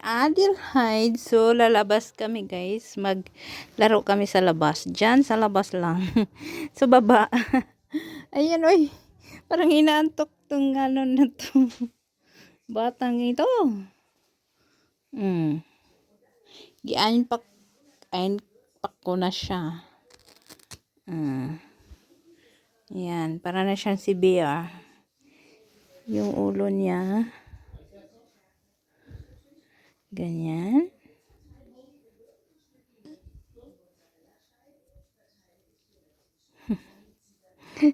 Adelheid. So, lalabas kami guys. Maglaro kami sa labas. Diyan, sa labas lang. Sa baba. Ayan, oy. Parang inaantok tong ano na to. Batang ito. Gianpak ko na siya. Yan. Para na siyang si Bear. Yung ulo niya. Ganyan.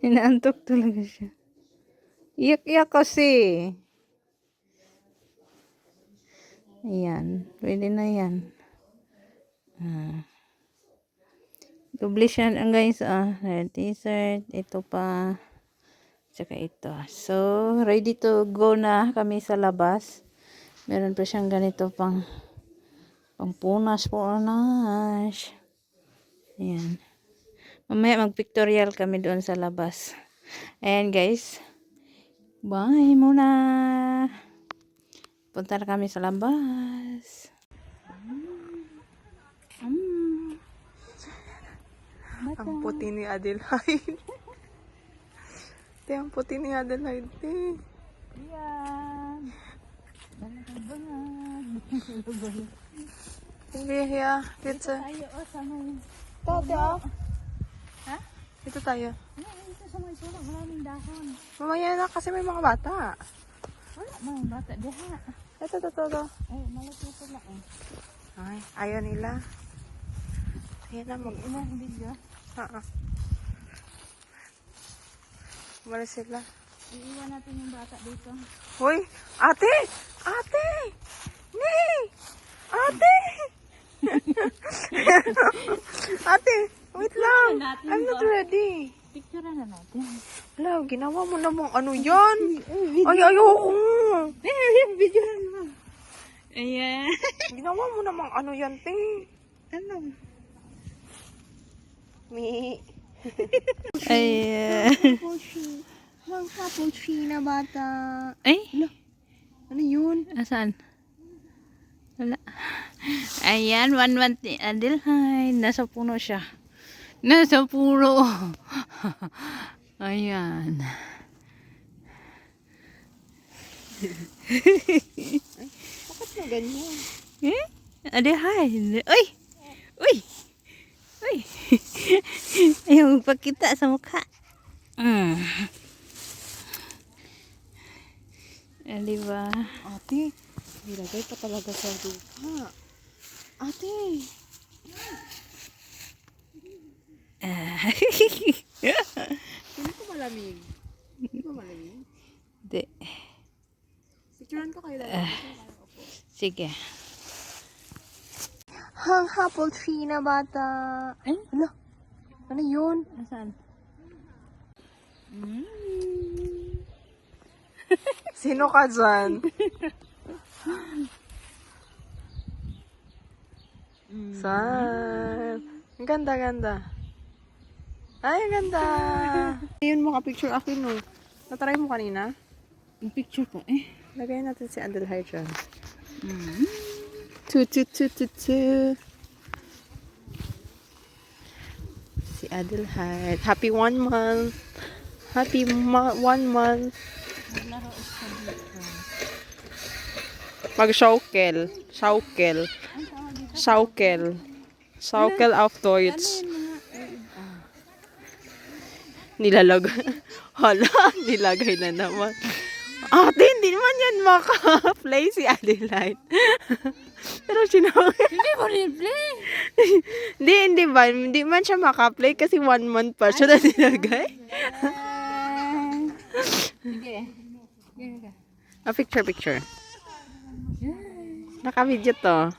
Inaantok talaga siya. Iyak-iyak kasi. Ayan. Pwede na yan. Doble siya guys. T-shirt. Ito pa. Tsaka ito. So, ready to go na kami sa labas. Meron pa siyang ganito pang punas. Ayan. Mamaya mag-pictorial kami doon sa labas. Ayan guys. Bye muna. Punta na kami sa labas. Ang puti ni Adelheid. Ang puti ni Adelheid. Ayan. Hindi, hiya. Dito. Tayo sama yun. Ito. Ha? Dito tayo. Ito sa mga sulok. Maraming dahon. Mamaya na kasi may mga bata. Wala mga bata. Diha. Ito. Ay, malaki sila Ay, ayaw nila. Ayan na mag... Ilang video? Wala sila. Iiwan natin yung bata dito. Hoy! Ate! Ate! Ni! Ate! Ate! Wait lang! I'm not ready. Picture na natin. Hala, ginawa mo namang ano yan? Ay, ayoko! Video na naman. Ayan. Ginawa mo namang ano yan, te? Ano? Mi. Ayan. Mga cappuccino na bata. Ay? Ano yun? Asaan? Wala. Ayan, 1 month ni Adelheid. Nasa puno siya. Nasa puno. Ayan. Bakit na ganyan? Eh? Adelheid. Uy! Uy! Uy! Ayaw magpakita sa mukha. Diba? Ate, nilagay pa talaga sa lupa. Ate! Hindi ko malamig. Hindi ko malamig. Hindi. Picturean ko kayo dalawa. Sige. Hang apple tree na bata. Ay? Ano? Ano yun? Asaan? Sino ka dyan? Saan? Ang ganda. Ay, ang ganda. Ayun, maka-picture akin, no. Natry mo kanina? Yung picture ko eh. Lagay natin si Adelheid dyan. Mm. Si Adelheid. Happy 1 month. Happy 1 month. Naglaro isa dito. Mag-showkel. Showkel of toys. Nilalagay. Hala, nilagay na naman. Ate, hindi naman yan maka-play si Adelheid. Pero sinawag. Hindi mo replay. Hindi ba? Hindi man siya maka-play kasi 1 month pa siya na nilagay. Sige. Picture. Naka-video to.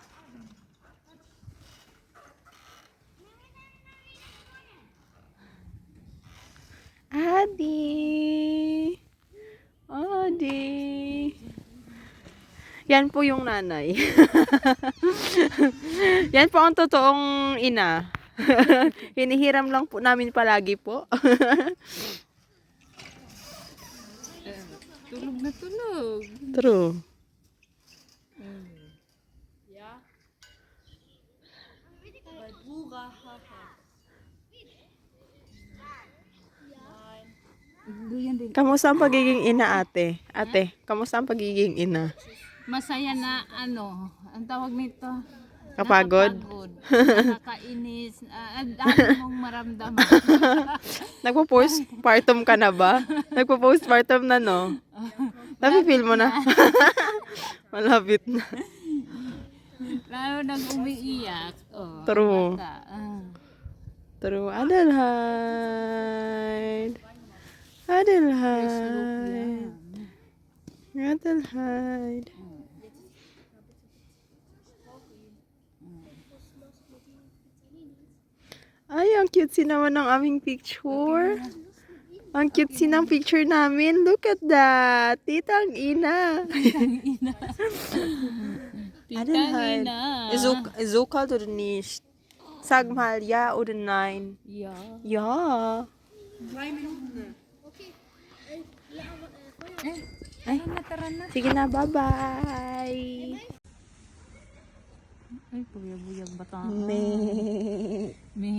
Adi. Yan po yung nanay. Yan po ang totoong ina. Hinihiram lang po namin palagi po. Tulog na tulog. True. Duyan din. Kamusta ang pagiging ina, ate? Ate, kamusta ang pagiging ina? Masaya na ano, ang tawag nito? Kapagod? Nakapagod. Nakakainis. Ang dami mong maramdaman. Nagpo-postpartum ka na ba? Nagpo-postpartum na, no? Napi-feel mo na? Malapit na. Lalo nang umiiyak. Oh, True. bata. True. Adelheid. Adelheid. Adelheid. Ay, ang cute naman ng aming picture. Ang cute ng picture namin. Look at that. Titang ina. Titang ina. So kalt oder nicht? Sag mal ja oder nein. Ja. Ja. Ay, tara na. Sige na, bye-bye. Ay, buyag-buyag bata. Me. Me.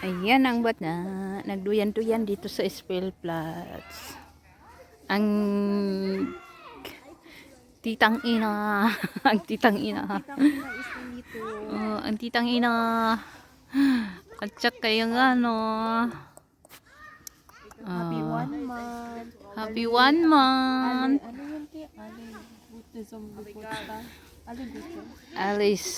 Ayan ang bata. Nagduyan-duyan dito sa Spellplatz. Ang titang ina. Ang titang ina. Ang titang ina. At saka yung ano. Happy 1 month. Happy 1 month. Ano yun, te? Alice.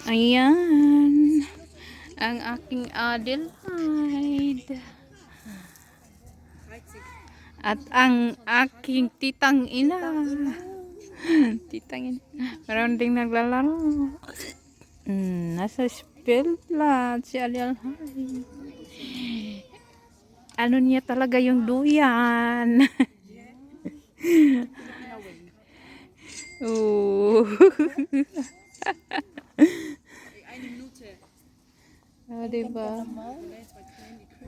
Ayan. Ang aking Adelheid. At ang aking titang ina. Titang ina. Meron ding naglalaro. Nasa Spellplatz si Adelheid. Ano niya talaga yung duyan. Oh. Diba? Ang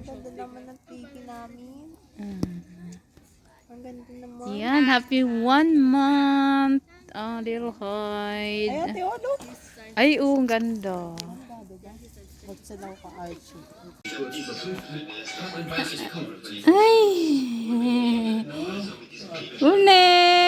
ganda naman ng TV namin. Ang ganda naman. Yan, happy 1 month. Adelheid. Ay, ate, look. Ay, ang ganda. Magsalang ka, Archie. Ay. Une.